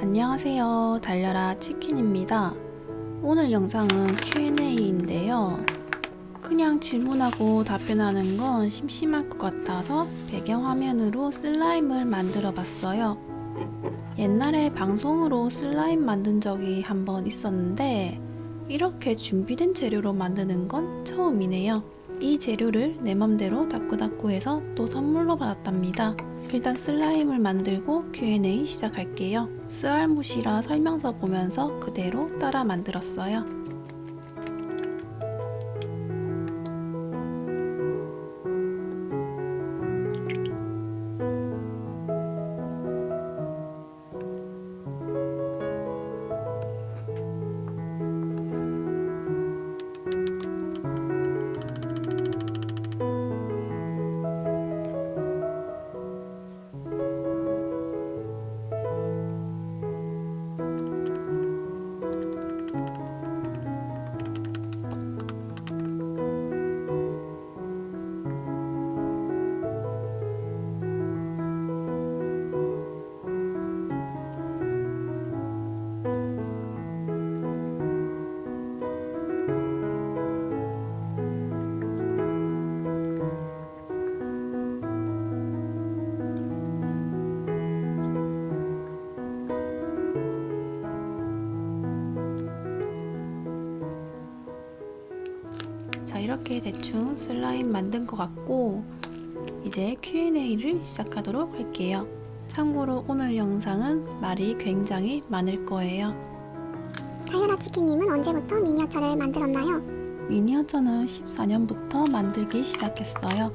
안녕하세요. 달려라 치킨입니다. 오늘 영상은 Q&A인데요. 그냥 질문하고 답변하는 건 심심할 것 같아서 배경화면으로 슬라임을 만들어 봤어요. 옛날에 방송으로 슬라임 만든 적이 한번 있었는데 이렇게 준비된 재료로 만드는 건 처음이네요. 이 재료를 내 맘대로 다꾸다꾸해서 또 선물로 받았답니다. 일단 슬라임을 만들고 Q&A 시작할게요. 쓰알못이라 설명서 보면서 그대로 따라 만들었어요. 자, 이렇게 대충 슬라임 만든 것 같고 이제 Q&A를 시작하도록 할게요. 참고로 오늘 영상은 말이 굉장히 많을 거예요. 달려라 치킨님은 언제부터 미니어처를 만들었나요? 미니어처는 14년부터 만들기 시작했어요.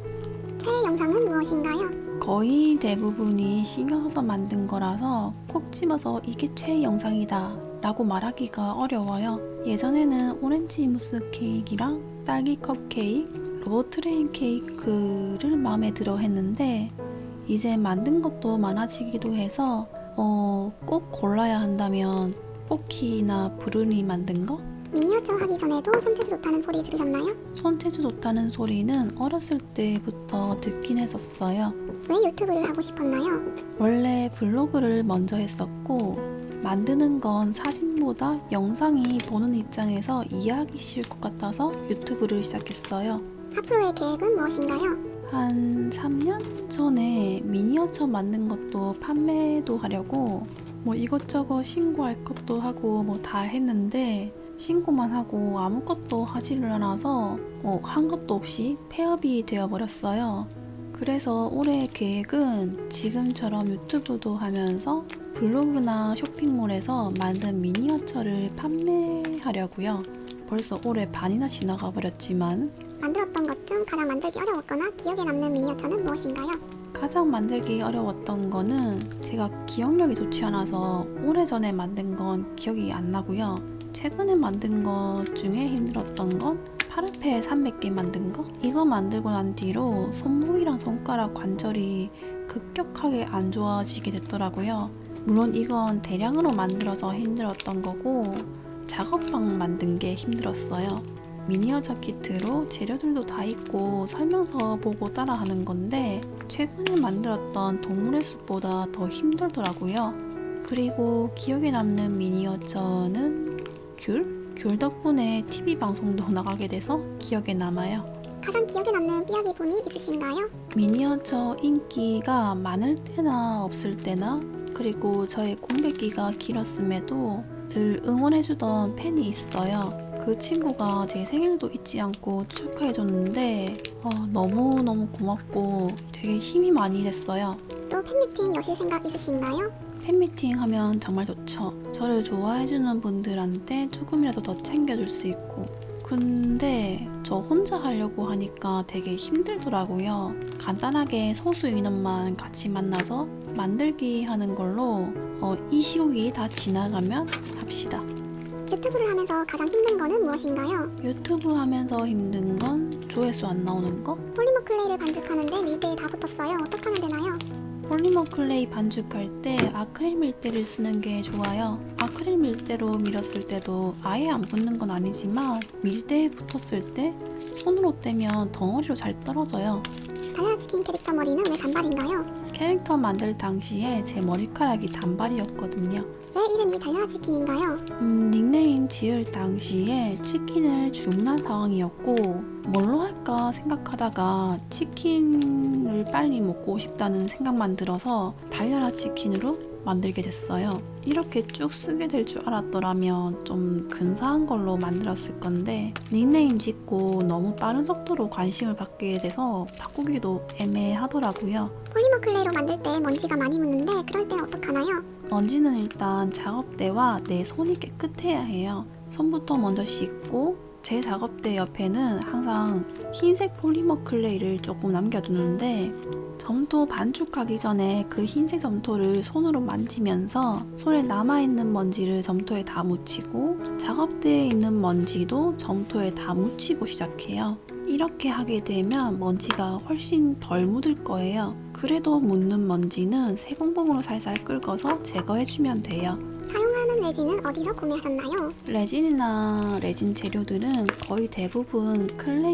최애 영상은 무엇인가요? 거의 대부분이 신경 써서 만든 거라서 콕 집어서 이게 최애 영상이다 라고 말하기가 어려워요. 예전에는 오렌지 무스 케이크랑 딸기 컵케이크, 로봇 트레인 케이크를 마음에 들어 했는데 이제 만든 것도 많아지기도 해서 꼭 골라야 한다면 포키나 브루니 만든 거? 미니어처 하기 전에도 손재주 좋다는 소리 들으셨나요? 손재주 좋다는 소리는 어렸을 때부터 듣긴 했었어요. 왜 유튜브를 하고 싶었나요? 원래 블로그를 먼저 했었고 만드는 건 사진보다 영상이 보는 입장에서 이해하기 쉬울 것 같아서 유튜브를 시작했어요. 앞으로의 계획은 무엇인가요? 한 3년 전에 미니어처 만든 것도 판매도 하려고 이것저것 신고할 것도 하고 다 했는데 신고만 하고 아무것도 하지를 않아서 한 것도 없이 폐업이 되어버렸어요. 그래서 올해 계획은 지금처럼 유튜브도 하면서 블로그나 쇼핑몰에서 만든 미니어처를 판매하려고요. 벌써 올해 반이나 지나가 버렸지만 만들었던 것 중 가장 만들기 어려웠거나 기억에 남는 미니어처는 무엇인가요? 가장 만들기 어려웠던 거는 제가 기억력이 좋지 않아서 오래전에 만든 건 기억이 안 나고요. 최근에 만든 것 중에 힘들었던 건 파르페 300개 만든 거? 이거 만들고 난 뒤로 손목이랑 손가락 관절이 급격하게 안 좋아지게 됐더라고요. 물론 이건 대량으로 만들어서 힘들었던 거고 작업방 만든 게 힘들었어요. 미니어처 키트로 재료들도 다 있고 설명서 보고 따라 하는 건데 최근에 만들었던 동물의 숲보다 더 힘들더라고요. 그리고 기억에 남는 미니어처는 귤 덕분에 TV 방송도 나가게 돼서 기억에 남아요. 가장 기억에 남는 삐약이 분이 있으신가요? 미니어처 인기가 많을 때나 없을 때나 그리고 저의 공백기가 길었음에도 늘 응원해주던 팬이 있어요. 그 친구가 제 생일도 잊지 않고 축하해줬는데 너무너무 고맙고 되게 힘이 많이 됐어요. 또 팬미팅 여실 생각 있으신가요? 팬미팅 하면 정말 좋죠. 저를 좋아해주는 분들한테 조금이라도 더 챙겨줄 수 있고 근데 저 혼자 하려고 하니까 되게 힘들더라고요. 간단하게 소수 인원만 같이 만나서 만들기 하는 걸로 이 시국이 다 지나가면 합시다. 유튜브를 하면서 가장 힘든 거는 무엇인가요? 유튜브 하면서 힘든 건 조회수 안 나오는 거? 폴리머 클레이를 반죽하는데 밀대에 다 붙었어요. 어떻게 하면 되나요? 폴리머 클레이 반죽할 때 아크릴 밀대를 쓰는 게 좋아요. 아크릴 밀대로 밀었을 때도 아예 안 붙는 건 아니지만 밀대에 붙었을 때 손으로 떼면 덩어리로 잘 떨어져요. 달려라 치킨 캐릭터 머리는 왜 단발인가요? 캐릭터 만들 당시에 제 머리카락이 단발이었거든요. 왜 이름이 달려라 치킨인가요? 닉네임 지을 당시에 치킨을 주문한 상황이었고 뭘로 할까 생각하다가 치킨을 빨리 먹고 싶다는 생각만 들어서 달려라 치킨으로 만들게 됐어요. 이렇게 쭉 쓰게 될 줄 알았더라면 좀 근사한 걸로 만들었을 건데 닉네임 짓고 너무 빠른 속도로 관심을 받게 돼서 바꾸기도 애매하더라고요. 폴리머 클레이로 만들 때 먼지가 많이 묻는데 그럴 땐 어떡하나요? 먼지는 일단 작업대와 내 손이 깨끗해야 해요. 손부터 먼저 씻고 제 작업대 옆에는 항상 흰색 폴리머 클레이를 조금 남겨두는데 점토 반죽하기 전에 그 흰색 점토를 손으로 만지면서 손에 남아있는 먼지를 점토에 다 묻히고 작업대에 있는 먼지도 점토에 다 묻히고 시작해요. 이렇게 하게 되면 먼지가 훨씬 덜 묻을 거예요. 그래도 묻는 먼지는 세공봉으로 살살 긁어서 제거해주면 돼요. 사용하는 레진은 어디서 구매하셨나요? 레진이나 레진 재료들은 거의 대부분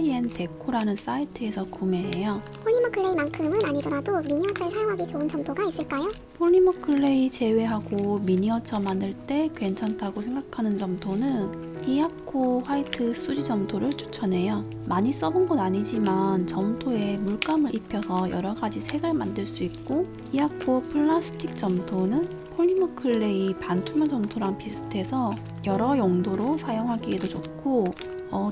클레이앤데코라는 사이트에서 구매해요. 폴리머 클레이만큼은 아니더라도 미니어처에 사용하기 좋은 점토가 있을까요? 폴리머 클레이 제외하고 미니어처 만들 때 괜찮다고 생각하는 점토는 이아코 화이트 수지 점토를 추천해요. 많이 써본 건 아니지만 점토에 물감을 입혀서 여러 가지 색을 만들 수 있고 이아코 플라스틱 점토는 폴리머 클레이 반투명 점토랑 비슷해서 여러 용도로 사용하기에도 좋고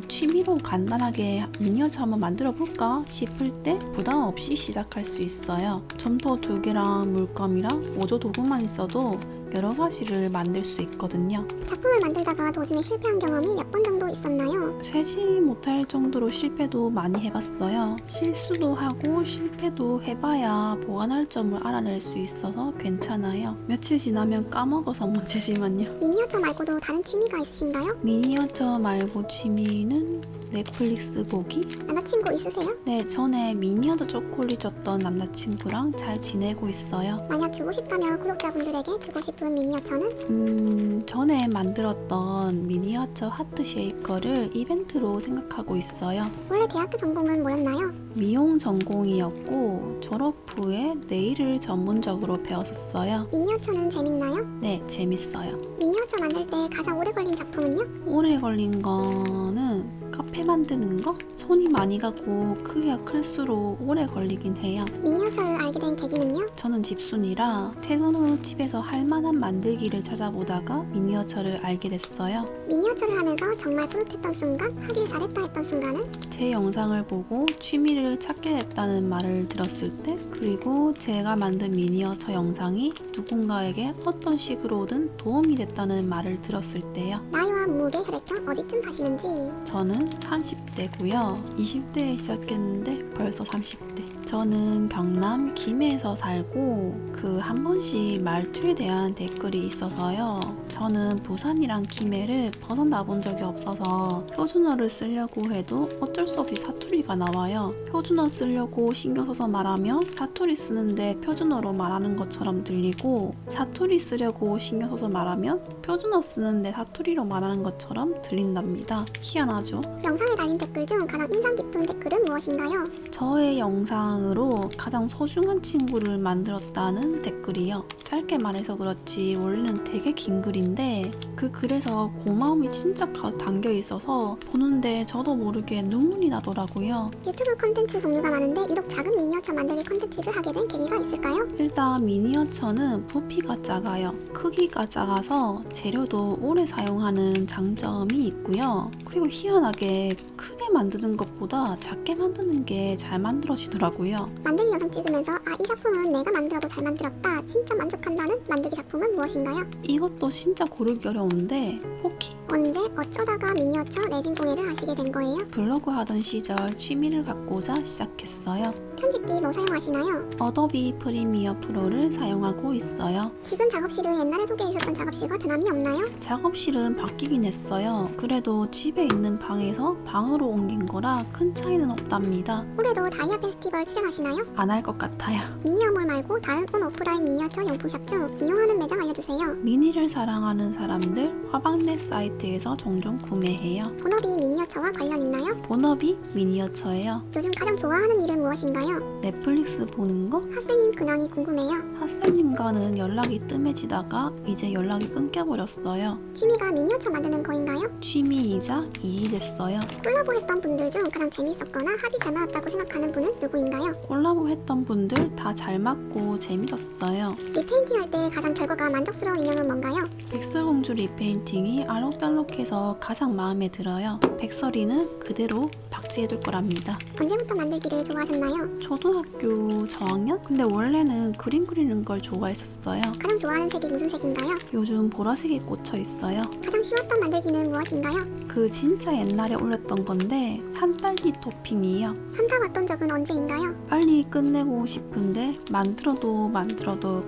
취미로 간단하게 미니어처 한번 만들어 볼까 싶을 때 부담 없이 시작할 수 있어요. 점토 2개랑 물감이랑 보조 도구만 있어도 여러 가지를 만들 수 있거든요. 작품을 만들다가 도중에 실패한 경험이 몇 번 정도 있었나요? 세지 못할 정도로 실패도 많이 해봤어요. 실수도 하고 실패도 해봐야 보완할 점을 알아낼 수 있어서 괜찮아요. 며칠 지나면 까먹어서 문제지만요. 미니어처 말고도 다른 취미가 있으신가요? 미니어처 말고 취미는 넷플릭스 보기? 남자친구 있으세요? 네, 전에 미니어처 초콜릿 줬던 남자친구랑 잘 지내고 있어요. 만약 주고 싶다면 구독자분들에게 주고 싶은 미니어처는? 전에 만들었던 미니어처 하트 쉐이커를 이벤트로 생각하고 있어요. 원래 대학교 전공은 뭐였나요? 미용 전공이었고 졸업 후에 네일을 전문적으로 배웠었어요. 미니어처는 재밌나요? 네, 재밌어요. 미니어처 만들 때 가장 오래 걸린 작품은요? 오래 걸린 거는 카페 만드는 거? 손이 많이 가고 크기가 클수록 오래 걸리긴 해요. 미니어처를 알게 된 계기는요? 저는 집순이라 퇴근 후 집에서 할 만한 만들기를 찾아보다가 미니어처를 알게 됐어요. 미니어처를 하면서 정말 뿌듯했던 순간, 하길 잘했다 했던 순간은? 제 영상을 보고 취미를 찾게 됐다는 말을 들었을 때, 그리고 제가 만든 미니어처 영상이 누군가에게 어떤 식으로든 도움이 됐다는 말을 들었을 때요. 나이와 무게, 혈액형 어디쯤 사시는지? 저는 30대고요. 20대에 시작했는데 벌써 30대. 저는 경남 김해에서 살고 한 번씩 말투에 대한 댓글이 있어서요. 저는 부산이랑 김해를 벗어나 본 적이 없어서 표준어를 쓰려고 해도 어쩔 수 없이 사투리가 나와요. 표준어 쓰려고 신경 써서 말하면 사투리 쓰는데 표준어로 말하는 것처럼 들리고 사투리 쓰려고 신경 써서 말하면 표준어 쓰는데 사투리로 말하는 것처럼 들린답니다. 희한하죠? 영상에 달린 댓글 중 가장 인상 깊은 댓글은 무엇인가요? 저의 영상으로 가장 소중한 친구를 만들었다는 댓글이요. 짧게 말해서 그렇지 원래는 되게 긴 글인데 그 글에서 고마움이 진짜 담겨 있어서 보는데 저도 모르게 눈물이 나더라고요. 유튜브 컨텐츠 종류가 많은데 유독 작은 미니어처 만들기 컨텐츠를 하게 된 계기가 있을까요? 일단 미니어처는 부피가 작아요. 크기가 작아서 재료도 오래 사용하는 장점이 있고요. 그리고 희한하게 크게 만드는 것보다 작게 만드는 게 잘 만들어지더라고요. 만들기 영상 찍으면서 이 작품은 내가 만들어도 잘 만들었다, 진짜 만족한다는 만들기 작품은 무엇인가요? 이것도 진짜 고르기 어려운데 포키. 언제 어쩌다가 미니어처 레진 공예를 하시게 된 거예요? 블로그 하던 시절 취미를 갖고자 시작했어요. 편집기 뭐 사용하시나요? 어도비 프리미어 프로를 사용하고 있어요. 지금 작업실은 옛날에 소개해주셨던 작업실과 변함이 없나요? 작업실은 바뀌긴 했어요. 그래도 집에 있는 방에서 방으로 옮긴 거라 큰 차이는 없답니다. 올해도 다이아 페스티벌 출연하시나요? 안 할 것 같아요. 미니어몰 말고 다른 온 오프라인 미니어처 용품샵 중 이용하는 매장 알려주세요. 미니를 사랑하는 사람들 화방넷 사이트에서 종종 구매해요. 본업이 미니어처와 관련 있나요? 본업이 미니어처예요. 요즘 가장 좋아하는 일은 무엇인가요? 하시나요? 넷플릭스 보는 거? 하스님 근황이 궁금해요. 핫쌤님과는 연락이 뜸해지다가 이제 연락이 끊겨버렸어요. 취미가 미니어처 만드는 거인가요? 취미이자 일이 됐어요. 콜라보했던 분들 중 가장 재밌었거나 합이 잘 맞았다고 생각하는 분은 누구인가요? 콜라보 했던 분들 다 잘 맞고 재밌었어요. 리페인팅 할 때 가장 결과가 만족스러운 인형은 뭔가요? 백설공주 리페인팅이 알록달록해서 가장 마음에 들어요. 백설이는 그대로 박제해둘 거랍니다. 언제부터 만들기를 좋아하셨나요? 초등학교 저학년? 근데 원래는 그림 그리는 걸 좋아했었어요. 가장 좋아하는 색이 무슨 색인가요? 요즘 보라색이 꽂혀 있어요. 가장 쉬웠던 만들기는 무엇인가요? 그 진짜 옛날에 올렸던 건데 산딸기 토핑이에요. 한다 왔던 적은 언제인가요? 빨리 끝내고 싶은데 만들어도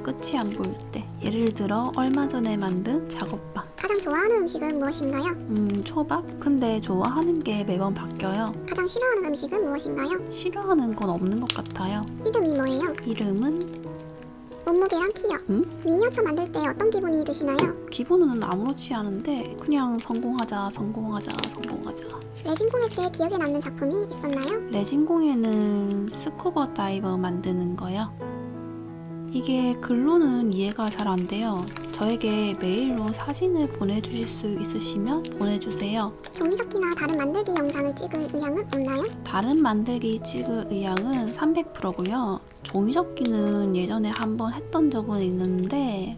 끝이 안 보일 때. 예를 들어 얼마 전에 만든 작업방. 가장 좋아하는 음식은 무엇인가요? 초밥? 근데 좋아하는 게 매번 바뀌어요. 가장 싫어하는 음식은 무엇인가요? 싫어하는 건 없는 것 같아요. 이름이 뭐예요? 이름은 몸무게랑 키요. 미니어처 만들 때 어떤 기분이 드시나요? 기본은 아무렇지 않은데 그냥 성공하자. 레진공예 때 기억에 남는 작품이 있었나요? 레진공예는 스쿠버 다이버 만드는 거요. 이게 글로는 이해가 잘 안 돼요. 저에게 메일로 사진을 보내주실 수 있으시면 보내주세요. 종이접기나 다른 만들기 영상을 찍을 의향은 없나요? 다른 만들기 찍을 의향은 300%고요. 종이접기는 예전에 한번 했던 적은 있는데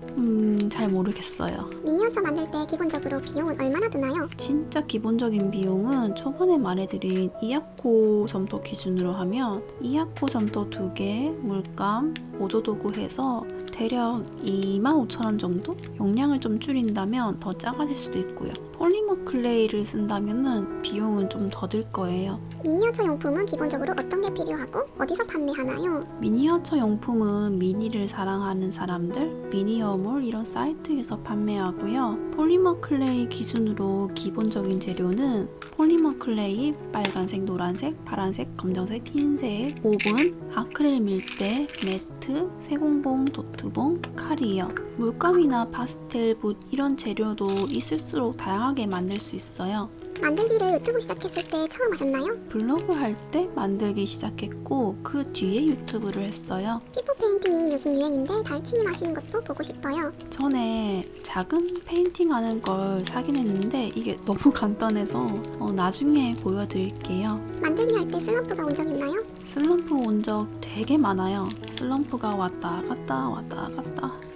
잘 모르겠어요. 미니어처 만들 때 기본적으로 비용은 얼마나 드나요? 진짜 기본적인 비용은 초반에 말해드린 이아코 점토 기준으로 하면 이아코 점토 2개, 물감, 보조도구 해서 대략 25,000원 정도? 용량을 좀 줄인다면 더 작아질 수도 있고요. 폴리머 클레이를 쓴다면 비용은 좀 더 들 거예요. 미니어처 용품은 기본적으로 어떤 게 필요하고 어디서 판매하나요? 미니어처 용품은 미니를 사랑하는 사람들, 미니어몰 이런 사이트에서 판매하고요. 폴리머 클레이 기준으로 기본적인 재료는 폴리머 클레이, 빨간색, 노란색, 파란색, 검정색, 흰색, 오븐, 아크릴 밀대, 매트, 세공봉, 도트봉, 칼이요. 물감이나 파스텔, 붓 이런 재료도 있을수록 다양하게 만들 수 있어요. 만들기를 유튜브 시작했을 때 처음 하셨나요? 블로그 할 때 만들기 시작했고 그 뒤에 유튜브를 했어요. 피부 페인팅이 요즘 유행인데 달치님 하시는 것도 보고 싶어요. 전에 작은 페인팅 하는 걸 사긴 했는데 이게 너무 간단해서 나중에 보여드릴게요. 만들기 할 때 슬럼프가 온 적 있나요? 슬럼프 온 적 되게 많아요. 슬럼프가 왔다 갔다.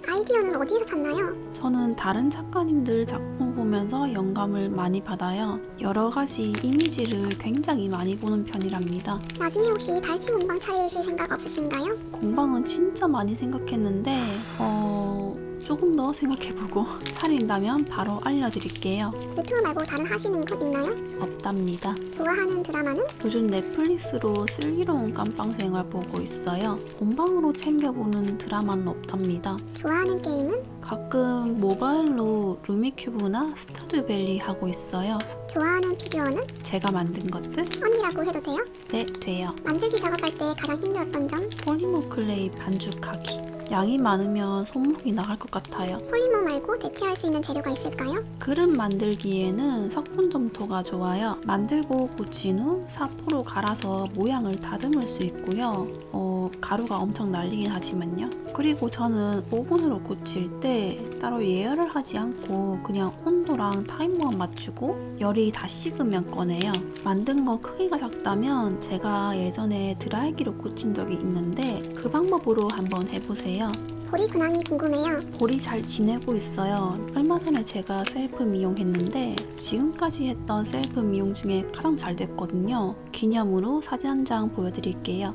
아이디어는 어디에서 찾나요? 저는 다른 작가님들 작품 보면서 영감을 많이 받아요. 여러 가지 이미지를 굉장히 많이 보는 편이랍니다. 나중에 혹시 달치 공방 차리실 생각 없으신가요? 공방은 진짜 많이 생각했는데 조금 더 생각해보고 차린다면 바로 알려드릴게요. 유튜브 말고 다른 하시는 것 있나요? 없답니다. 좋아하는 드라마는? 요즘 넷플릭스로 슬기로운 깜빵생활 보고 있어요. 본방으로 챙겨보는 드라마는 없답니다. 좋아하는 게임은? 가끔 모바일로 루미큐브나 스타듀밸리 하고 있어요. 좋아하는 피규어는? 제가 만든 것들? 언니라고 해도 돼요? 네, 돼요. 만들기 작업할 때 가장 힘들었던 점? 폴리머 클레이 반죽하기. 양이 많으면 손목이 나갈 것 같아요. 폴리머 말고 대체할 수 있는 재료가 있을까요? 그릇 만들기에는 석분 점토가 좋아요. 만들고 굳힌 후 사포로 갈아서 모양을 다듬을 수 있고요. 가루가 엄청 날리긴 하지만요. 그리고 저는 오븐으로 굳힐 때 따로 예열을 하지 않고 그냥 온도랑 타이머만 맞추고 열이 다 식으면 꺼내요. 만든 거 크기가 작다면 제가 예전에 드라이기로 굳힌 적이 있는데 그 방법으로 한번 해보세요. 보리 근황이 궁금해요. 볼이 잘 지내고 있어요. 얼마 전에 제가 셀프 미용했는데 지금까지 했던 셀프 미용 중에 가장 잘 됐거든요. 기념으로 사진 한 장 보여드릴게요.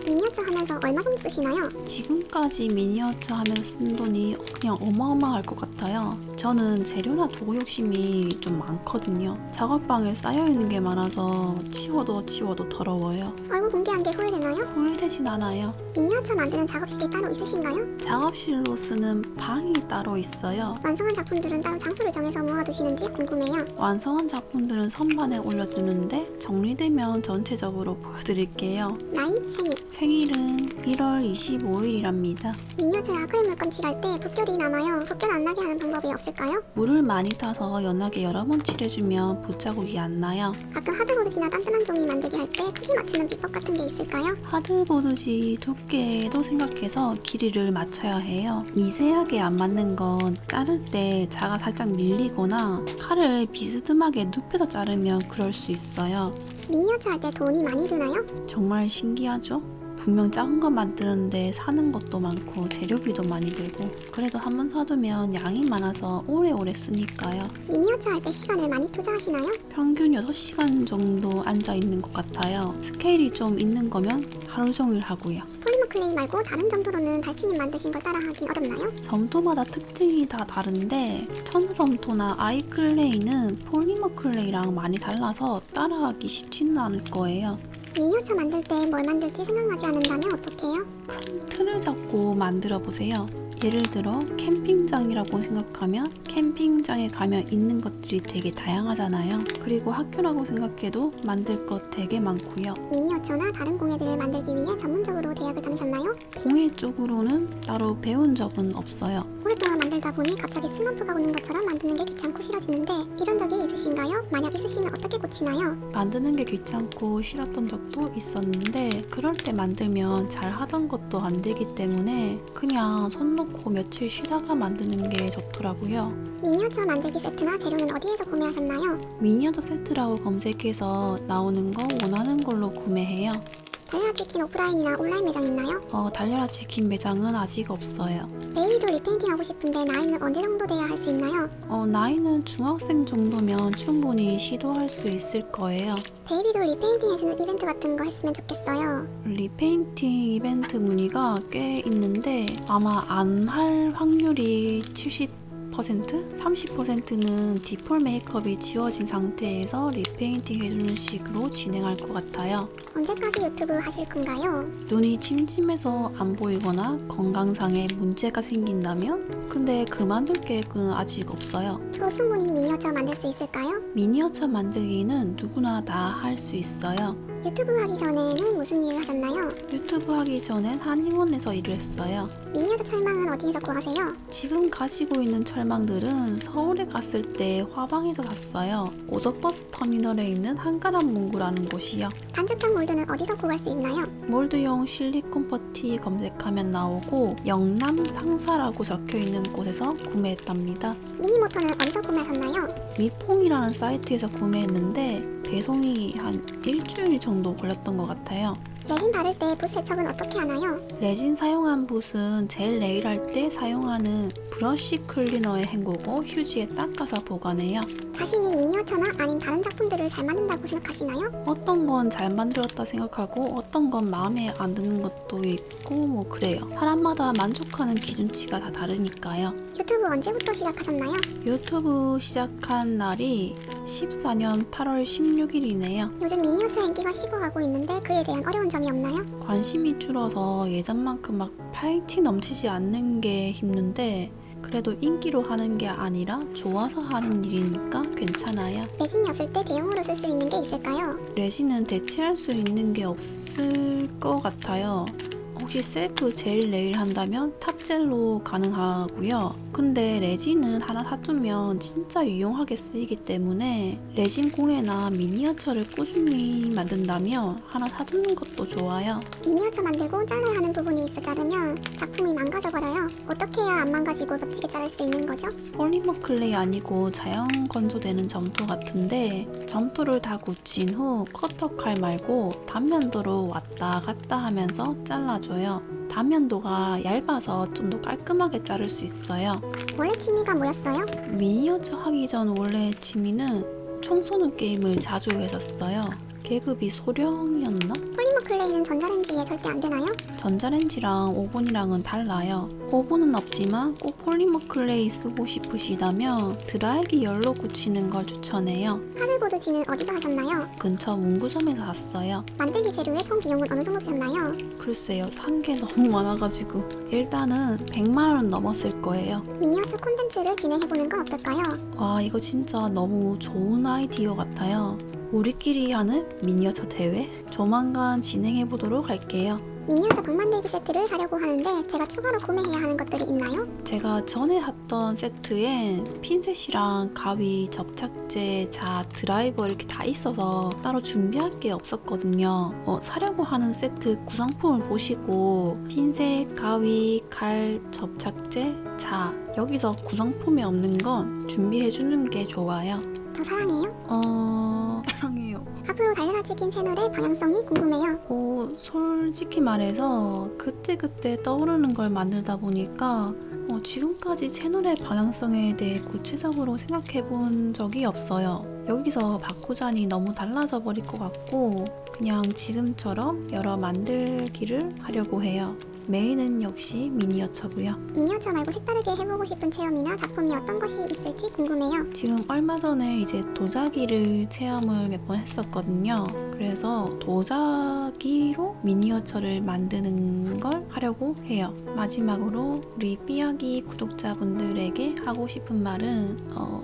미니어처 하면서 얼마 정도 쓰시나요? 지금까지 미니어처 하면서 쓴 돈이 그냥 어마어마할 것 같아요. 저는 재료나 도구 욕심이 좀 많거든요. 작업방에 쌓여있는 게 많아서 치워도 더러워요. 얼굴 공개한 게 후회되나요? 후회되진 않아요. 미니어처 만드는 작업실이 따로 있으신가요? 작업실로 쓰는 방이 따로 있어요. 완성한 작품들은 따로 장소를 정해서 모아두시는지 궁금해요. 완성한 작품들은 선반에 올려두는데 정리되면 전체적으로 보여드릴게요. 나이, 생일. 생일은 1월 25일이랍니다. 미니어처에 아크릴 물감 칠할 때 붓결이 남아요. 붓결 안 나게 하는 방법이 없을까요? 물을 많이 타서 연하게 여러 번 칠해주면 붓자국이 안 나요. 가끔 하드보드지나 단단한 종이 만들기 할 때 크기 맞추는 비법 같은 게 있을까요? 하드보드지 두께도 생각해서 길이를 맞춰야 해요. 미세하게 안 맞는 건 자를 때 자가 살짝 밀리거나 칼을 비스듬하게 눕혀서 자르면 그럴 수 있어요. 미니어처 할 때 돈이 많이 드나요? 정말 신기하죠? 분명 작은 거 만드는데 사는 것도 많고 재료비도 많이 들고 그래도 한 번 사두면 양이 많아서 오래오래 쓰니까요. 미니어처 할 때 시간을 많이 투자하시나요? 평균 6시간 정도 앉아 있는 것 같아요. 스케일이 좀 있는 거면 하루 종일 하고요. 폴리머 클레이 말고 다른 점토로는 달치님 만드신 걸 따라하긴 어렵나요? 점토마다 특징이 다 다른데 천점토나 아이클레이는 폴리머 클레이랑 많이 달라서 따라하기 쉽지는 않을 거예요. 미니어처 만들 때 뭘 만들지 생각나지 않는다면 어떻게 해요? 큰 틀을 잡고 만들어 보세요. 예를 들어 캠핑장이라고 생각하면 캠핑장에 가면 있는 것들이 되게 다양하잖아요. 그리고 학교라고 생각해도 만들 것 되게 많고요. 미니어처나 다른 공예들을 만들기 위해 전문적으로 대학을 다니셨나요? 공예 쪽으로는 따로 배운 적은 없어요. 오랫동안 만들다 보니 갑자기 슬럼프가 오는 것처럼 만드는 게 귀찮고 싫어지는데 이런 적이 있으신가요? 만약 있으시면 어떻게 고치나요? 만드는 게 귀찮고 싫었던 적도 있었는데 그럴 때 만들면 잘 하던 것도 안 되기 때문에 그냥 손 놓고 며칠 쉬다가 만드는 게 좋더라고요. 미니어처 만들기 세트나 재료는 어디에서 구매하셨나요? 미니어처 세트라고 검색해서 나오는 거 원하는 걸로 구매해요. 달려라 치킨 오프라인이나 온라인 매장 있나요? 달려라 치킨 매장은 아직 없어요. 베이비돌 리페인팅 하고 싶은데 나이는 언제 정도 돼야 할 수 있나요? 나이는 중학생 정도면 충분히 시도할 수 있을 거예요. 베이비돌 리페인팅 해주는 이벤트 같은 거 했으면 좋겠어요. 리페인팅 이벤트 문의가 꽤 있는데 아마 안 할 확률이 30%는 디폴 메이크업이 지워진 상태에서 리페인팅 해주는 식으로 진행할 것 같아요. 언제까지 유튜브 하실 건가요? 눈이 침침해서 안 보이거나 건강상에 문제가 생긴다면? 근데 그만둘 계획은 아직 없어요. 저 충분히 미니어처 만들 수 있을까요? 미니어처 만들기는 누구나 다 할 수 있어요. 유튜브 하기 전에는 무슨 일을 하셨나요? 유튜브 하기 전엔 한의원에서 일을 했어요. 미니어처 철망은 어디에서 구하세요? 지금 가지고 있는 철망들은 서울에 갔을 때 화방에서 샀어요. 고속버스 터미널에 있는 한가람 문구라는 곳이요. 단축형 몰드는 어디서 구할 수 있나요? 몰드용 실리콘 퍼티 검색하면 나오고 영남 상사라고 적혀있는 곳에서 구매했답니다. 미니모터는 어디서 구매하셨나요? 미퐁이라는 사이트에서 구매했는데 배송이 한 일주일 정도 걸렸던 것 같아요. 레진 바를 때 붓 세척은 어떻게 하나요? 레진 사용한 붓은 젤 네일 할 때 사용하는 브러쉬 클리너에 헹구고 휴지에 닦아서 보관해요. 자신이 미니어처나 아님 다른 작품들을 잘 만든다고 생각하시나요? 어떤 건 잘 만들었다 생각하고 어떤 건 마음에 안 드는 것도 있고 뭐 그래요. 사람마다 만족하는 기준치가 다 다르니까요. 유튜브 언제부터 시작하셨나요? 유튜브 시작한 날이 14년 8월 16일이네요. 요즘 미니어처 인기가 식어가고 있는데 그에 대한 어려운 점이 없나요? 관심이 줄어서 예전만큼 막 파이팅 넘치지 않는 게 힘든데 그래도 인기로 하는 게 아니라 좋아서 하는 일이니까 괜찮아요. 레진이 없을 때 대용으로 쓸 수 있는 게 있을까요? 레진은 대체할 수 있는 게 없을 것 같아요. 혹시 셀프 젤 네일 한다면 탑젤로 가능하고요. 근데 레진은 하나 사두면 진짜 유용하게 쓰이기 때문에 레진 공예나 미니어처를 꾸준히 만든다면 하나 사두는 것도 좋아요. 미니어처 만들고 잘라야 하는 부분이 있어 자르면 작품이 망가져버려요. 어떻게 해야 안 망가지고 멋지게 자를 수 있는 거죠? 폴리머 클레이 아니고 자연 건조되는 점토 같은데 점토를 다 굳힌 후 커터 칼 말고 단면도로 왔다 갔다 하면서 잘라줘요. 단면도가 얇아서 좀 더 깔끔하게 자를 수 있어요. 원래 취미가 뭐였어요? 미니어처 하기 전 원래 취미는 총 쏘는 게임을 자주 했었어요. 계급이 소령이었나? 폴리머 클레이는 전자레인지에 절대 안 되나요? 전자레인지랑 오븐이랑은 달라요. 오븐은 없지만 꼭 폴리머 클레이 쓰고 싶으시다면 드라이기 열로 굳히는 걸 추천해요. 하드보드지는 어디서 하셨나요? 근처 문구점에서 샀어요. 만들기 재료의 총 비용은 어느 정도 드셨나요? 글쎄요, 산 게 너무 많아가지고 일단은 100만 원 넘었을 거예요. 미니어처 콘텐츠를 진행해보는 건 어떨까요? 와, 이거 진짜 너무 좋은 아이디어 같아요. 우리끼리 하는 미니어처 대회? 조만간 진행해보도록 할게요. 미니어처 방 만들기 세트를 사려고 하는데 제가 추가로 구매해야 하는 것들이 있나요? 제가 전에 샀던 세트에 핀셋이랑 가위, 접착제, 자, 드라이버 이렇게 다 있어서 따로 준비할 게 없었거든요. 사려고 하는 세트 구성품을 보시고 핀셋, 가위, 칼, 접착제, 자, 여기서 구성품이 없는 건 준비해 주는 게 좋아요. 저 사랑해요. 사랑해요. 앞으로 달려라 치킨 채널의 방향성이 궁금해요. 솔직히 말해서 그때그때 떠오르는 걸 만들다 보니까 지금까지 채널의 방향성에 대해 구체적으로 생각해 본 적이 없어요. 여기서 바꾸자니 너무 달라져 버릴 것 같고 그냥 지금처럼 여러 만들기를 하려고 해요. 메인은 역시 미니어처고요. 미니어처 말고 색다르게 해보고 싶은 체험이나 작품이 어떤 것이 있을지 궁금해요. 지금 얼마 전에 이제 도자기를 체험을 몇 번 했었거든요. 그래서 도자기로 미니어처를 만드는 걸 하려고 해요. 마지막으로 우리 삐약이 구독자분들에게 하고 싶은 말은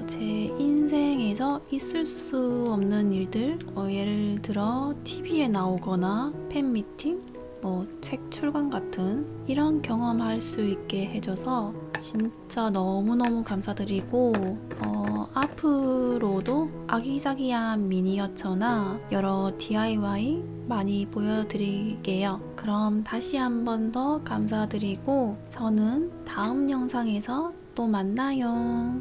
제 인생에서 있을 수 없는 일들, 예를 들어 TV에 나오거나 팬미팅, 책 출간 같은 이런 경험할 수 있게 해줘서 진짜 너무너무 감사드리고 앞으로도 아기자기한 미니어처나 여러 DIY 많이 보여드릴게요. 그럼 다시 한 번 더 감사드리고 저는 다음 영상에서 또 만나요.